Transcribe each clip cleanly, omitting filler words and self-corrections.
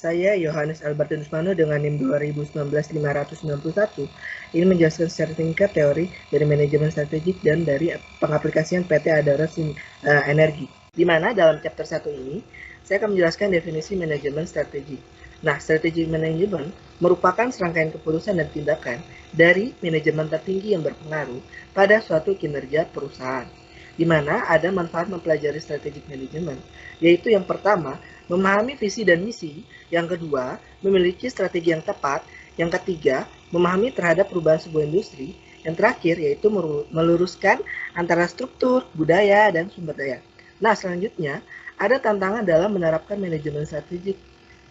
saya Yohanes Albertinus Mano dengan NIM 2019-591 ingin menjelaskan secara singkat teori dari manajemen strategik dan dari pengaplikasian PT Adara Energi. Di mana dalam chapter 1 ini, saya akan menjelaskan definisi manajemen strategik. Nah, strategi manajemen merupakan serangkaian keputusan dan tindakan dari manajemen tertinggi yang berpengaruh pada suatu kinerja perusahaan, di mana ada manfaat mempelajari strategic manajemen, yaitu yang pertama, memahami visi dan misi, yang kedua, memiliki strategi yang tepat, yang ketiga, memahami terhadap perubahan sebuah industri, yang terakhir yaitu meluruskan antara struktur, budaya, dan sumber daya. Nah, selanjutnya, ada tantangan dalam menerapkan manajemen strategik.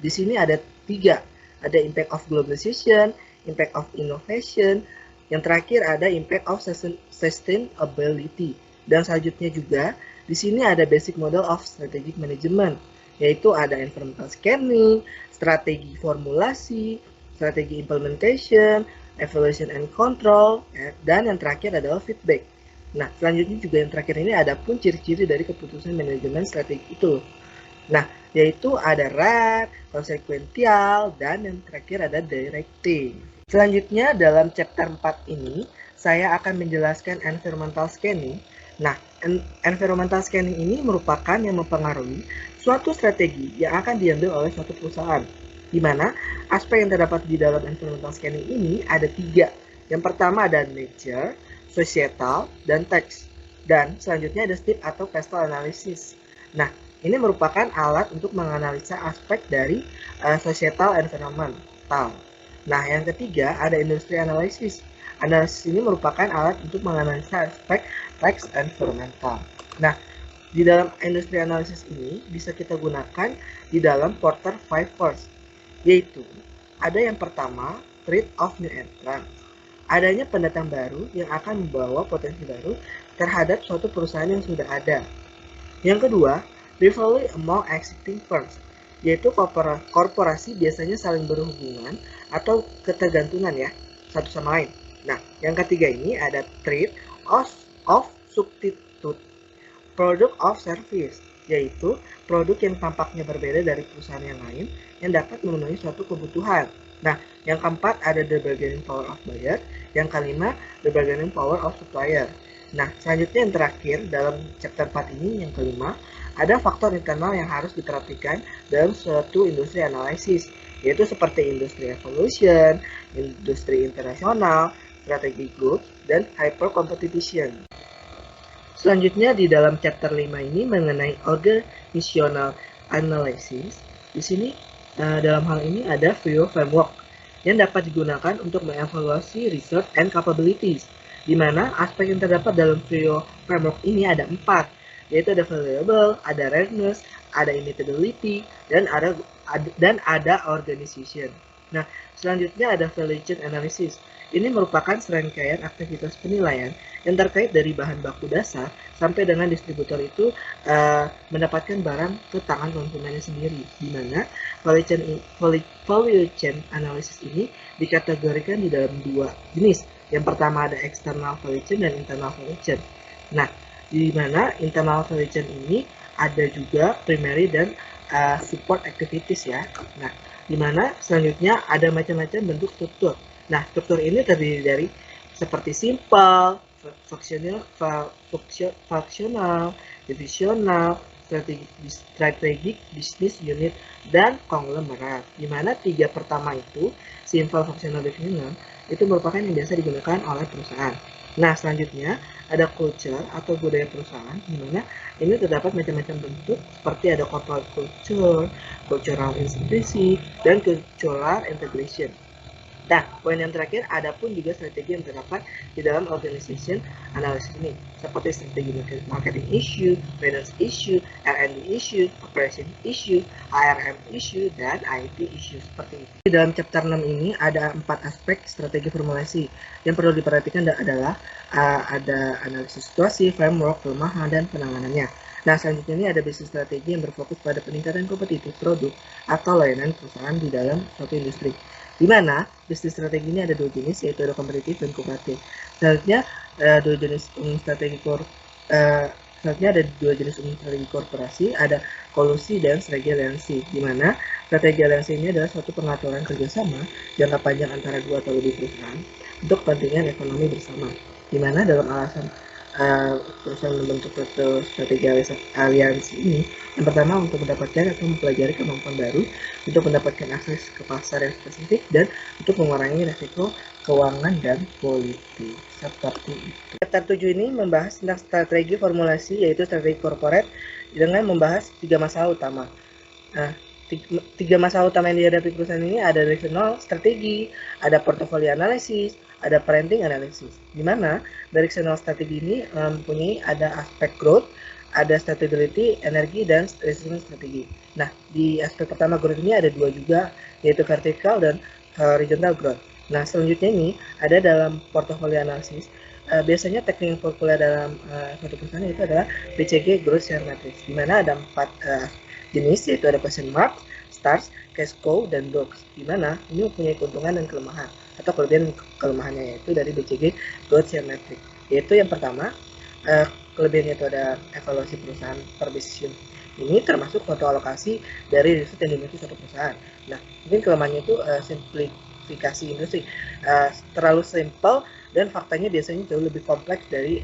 Di sini ada 3, ada impact of globalization, impact of innovation, yang terakhir ada impact of sustainability. Dan selanjutnya juga, di sini ada basic model of strategic management, yaitu ada environmental scanning, strategi formulasi, strategi implementation, evaluation and control, dan yang terakhir adalah feedback. Nah, selanjutnya juga yang terakhir ini ada pun ciri-ciri dari keputusan manajemen strategi itu. Nah, yaitu ada RAD, konsekuensial, dan yang terakhir ada directive. Selanjutnya dalam chapter 4 ini, saya akan menjelaskan environmental scanning. Nah, environmental scanning ini merupakan yang mempengaruhi suatu strategi yang akan diambil oleh suatu perusahaan, di mana aspek yang terdapat di dalam environmental scanning ini ada 3. Yang pertama ada nature, societal, dan text. Dan selanjutnya ada STIP atau coastal analysis. Nah, ini merupakan alat untuk menganalisa aspek dari societal environmental. Nah, yang ketiga ada industry analysis. Analisis ini merupakan alat untuk menganalisa aspek text environmental. Nah, di dalam industri analisis ini bisa kita gunakan di dalam Porter 5 Force, yaitu ada yang pertama, threat of new entrant. Adanya pendatang baru yang akan membawa potensi baru terhadap suatu perusahaan yang sudah ada. Yang kedua, rivalry among existing firms, yaitu korporasi biasanya saling berhubungan atau ketergantungan ya satu sama lain. Nah, yang ketiga ini ada threat of substitute product of service, yaitu produk yang tampaknya berbeda dari perusahaan yang lain yang dapat memenuhi suatu kebutuhan. Nah, yang keempat ada the bargaining power of buyer, yang kelima the bargaining power of supplier. Nah, selanjutnya yang terakhir dalam chapter 4 ini, yang kelima, ada faktor internal yang harus diperhatikan dalam suatu industri analisis, yaitu seperti industri evolution, industri internasional, strategi growth, dan hyper competition. Selanjutnya di dalam chapter 5 ini mengenai organizational analysis. Di sini dalam hal ini ada FRIO framework yang dapat digunakan untuk mengevaluasi research and capabilities, di mana aspek yang terdapat dalam FRIO framework ini ada 4, yaitu ada valuable, ada rareness, ada imitability, dan ada organization. Nah, selanjutnya ada value chain analysis. Ini merupakan serangkaian aktivitas penilaian yang terkait dari bahan baku dasar sampai dengan distributor itu mendapatkan barang ke tangan konsumennya sendiri, di mana value chain analysis ini dikategorikan di dalam 2 jenis. Yang pertama ada external value chain dan internal value chain. Nah, di mana internal value chain ini ada juga primary dan support activities ya. Nah, di mana selanjutnya ada macam-macam bentuk struktur. Nah, struktur ini terdiri dari seperti simple, fungsional, divisional, strategic, business unit, dan konglomerat. Di mana 3 pertama itu, simple, functional, divisional, itu merupakan yang biasa digunakan oleh perusahaan. Nah, selanjutnya ada culture atau budaya perusahaan, di mana ini terdapat macam-macam bentuk seperti ada corporate culture, cultural institusi, dan cultural integration. Nah, poin yang terakhir, ada pun juga strategi yang terdapat di dalam organization analysis ini, seperti strategi marketing issue, finance issue, R&D issue, operation issue, HRM issue, dan IT issue seperti itu. Di dalam chapter 6 ini ada 4 aspek strategi formulasi yang perlu diperhatikan adalah ada analisis situasi, framework, kelemahan, dan penanganannya. Nah, selanjutnya ini ada bisnis strategi yang berfokus pada peningkatan kompetitif produk atau layanan perusahaan di dalam suatu industri. Di mana bisnis strategi ini ada 2 jenis, yaitu ada kompetitif dan kooperatif. Selanjutnya 2 jenis strategi Selanjutnya ada dua jenis umum strategi korporasi, ada kolusi dan strategi aliansi, di mana strategi aliansi ini adalah suatu pengaturan kerjasama jangka panjang antara dua atau lebih perusahaan untuk kepentingan ekonomi bersama, di mana dalam alasan perusahaan membentuk suatu strategi aliansi ini, yang pertama untuk mendapatkan atau mempelajari kemampuan baru, untuk mendapatkan akses ke pasar yang spesifik, dan untuk mengurangi risiko keuangan dan politik seperti itu. Chapter 7 ini membahas tentang strategi formulasi, yaitu strategi corporate, dengan membahas 3 masalah utama. Nah, tiga masalah utama yang dihadapi perusahaan ini ada directional strategi, ada portfolio analysis, ada parenting analysis, di mana directional strategi ini mempunyai ada aspek growth, ada stability, energi, dan resilience strategi. Nah, di aspek pertama growth ini ada dua juga, yaitu vertical dan horizontal growth. Nah, selanjutnya ini ada dalam portfolio analysis. Biasanya teknik yang populer dalam suatu perusahaan itu adalah BCG Growth Share Matrix, di mana ada 4 jenis, yaitu ada question mark, stars, cash cow, dan dogs, di mana ini mempunyai keuntungan dan kelemahan, atau kelebihan kelemahannya yaitu dari BCG Growth Share Matrix. Yaitu yang pertama, kelebihannya itu ada evaluasi perusahaan per business unit. Ini termasuk foto alokasi dari riset yang dimiliki suatu perusahaan. Nah, mungkin kelemahannya itu simplifikasi industri, terlalu simple, dan faktanya biasanya jauh lebih kompleks dari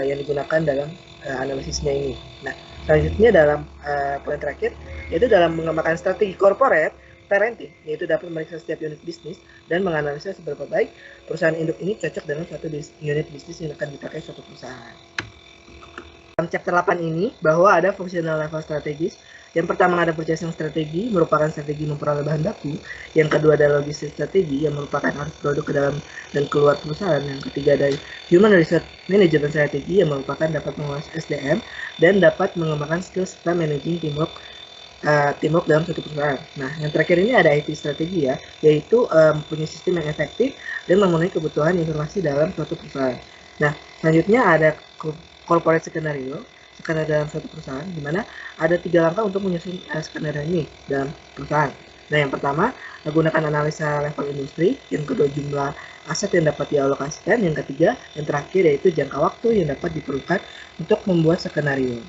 yang digunakan dalam analisisnya ini. Nah, selanjutnya dalam poin terakhir, yaitu dalam mengembangkan strategi corporate parenting, yaitu dapat memeriksa setiap unit bisnis dan menganalisa seberapa baik perusahaan induk ini cocok dengan suatu unit bisnis yang akan dipakai suatu perusahaan. Dalam chapter 8 ini, bahwa ada fungsional level strategis. Yang pertama ada purchasing strategi, merupakan strategi memperoleh bahan baku. Yang kedua ada logistik strategi, yang merupakan arus produk ke dalam dan keluar perusahaan. Yang ketiga ada human resource management strategi, yang merupakan dapat mengolah SDM dan dapat mengembangkan skill serta managing teamwork dalam suatu perusahaan. Nah, yang terakhir ini ada IT strategi ya, yaitu mempunyai sistem yang efektif dan memenuhi kebutuhan informasi dalam suatu perusahaan. Nah, selanjutnya ada corporate skenario dalam suatu perusahaan, di mana ada 3 langkah untuk menyusun skenario ini dalam perusahaan. Nah, yang pertama, menggunakan analisa level industri, yang kedua jumlah aset yang dapat dialokasikan, yang ketiga, yang terakhir yaitu jangka waktu yang dapat diperlukan untuk membuat skenario.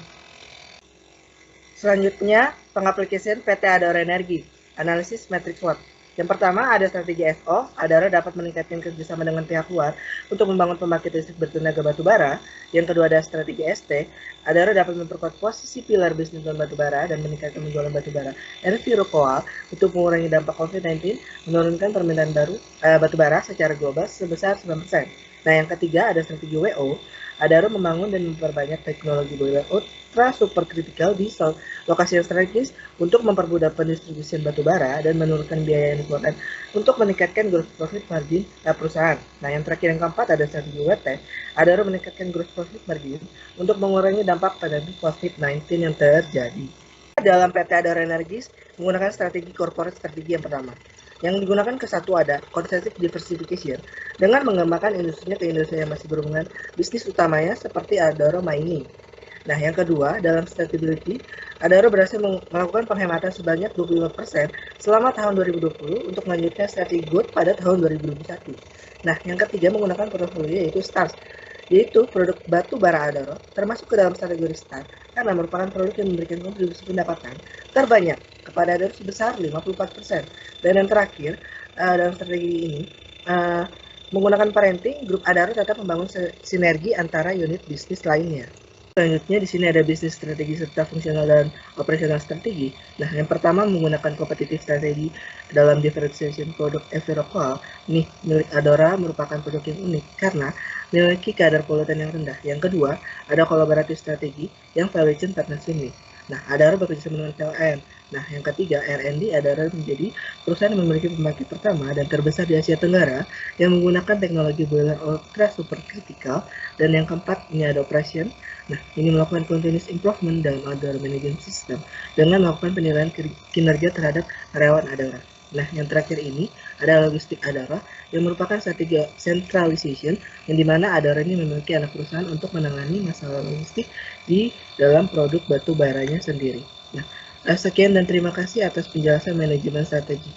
Selanjutnya, pengaplikasian PT Adara Energi, analisis matrix SWOT. Yang pertama ada strategi FO, Adara dapat meningkatkan kerjasama dengan pihak luar untuk membangun pembangkit listrik bertenaga batubara. Yang kedua ada strategi ST, Adara dapat memperkuat posisi pilar bisnis non batubara dan meningkatkan penjualan batubara Envirocoal untuk mengurangi dampak COVID-19, menurunkan permintaan batubara secara global sebesar 9%. Nah, yang ketiga ada strategi WO, Adara membangun dan memperbanyak teknologi boiler ultra superkritikal di lokasi yang strategis untuk mempermudah pendistribusian batubara dan menurunkan biaya yang dikeluarkan untuk meningkatkan gross profit margin perusahaan. Nah, yang terakhir yang keempat ada strategi WT, Adara meningkatkan gross profit margin untuk mengurangi dampak pandemi COVID-19 yang terjadi. Dalam PT Adara Energies menggunakan strategi corporate strategi yang pertama. Yang digunakan ke satu ada concentric diversification dengan mengembangkan industrinya ke industri yang masih berhubungan bisnis utamanya seperti Adara Mining. Nah, yang kedua, dalam stability, Adara berhasil melakukan penghematan sebanyak 25% selama tahun 2020 untuk melanjutkan strategi growth pada tahun 2021. Nah, yang ketiga menggunakan portfolio yaitu STARS, yaitu produk batu bara Adara, termasuk ke dalam kategori STAR, karena merupakan produk yang memberikan kontribusi pendapatan terbanyak kepada Adara sebesar 54%. Dan yang terakhir, dalam strategi ini, menggunakan parenting, grup Adara tetap membangun sinergi antara unit bisnis lainnya. Selanjutnya di sini ada bisnis strategi serta fungsional dan operasional strategi. Nah, yang pertama menggunakan kompetitif strategi dalam differentiation produk Envirocoal. Nih, milik Adara merupakan produk yang unik karena memiliki kadar polutan yang rendah. Yang kedua, ada kolaboratif strategi yang value chain partnership nih. Nah, Adara bekerjasama dengan PLN. Nah, yang ketiga, R&D Adara menjadi perusahaan yang memiliki pembangkit pertama dan terbesar di Asia Tenggara yang menggunakan teknologi boiler ultra supercritical. Dan yang keempat, ini ada operation. Nah, ini melakukan continuous improvement dalam Adara Management System dengan melakukan penilaian kinerja terhadap karyawan Adara. Nah, yang terakhir ini ada logistik Adara yang merupakan strategi centralization yang dimana Adara ini memiliki anak perusahaan untuk menangani masalah logistik di dalam produk batu baranya sendiri. Nah, sekian dan terima kasih atas penjelasan manajemen strategi.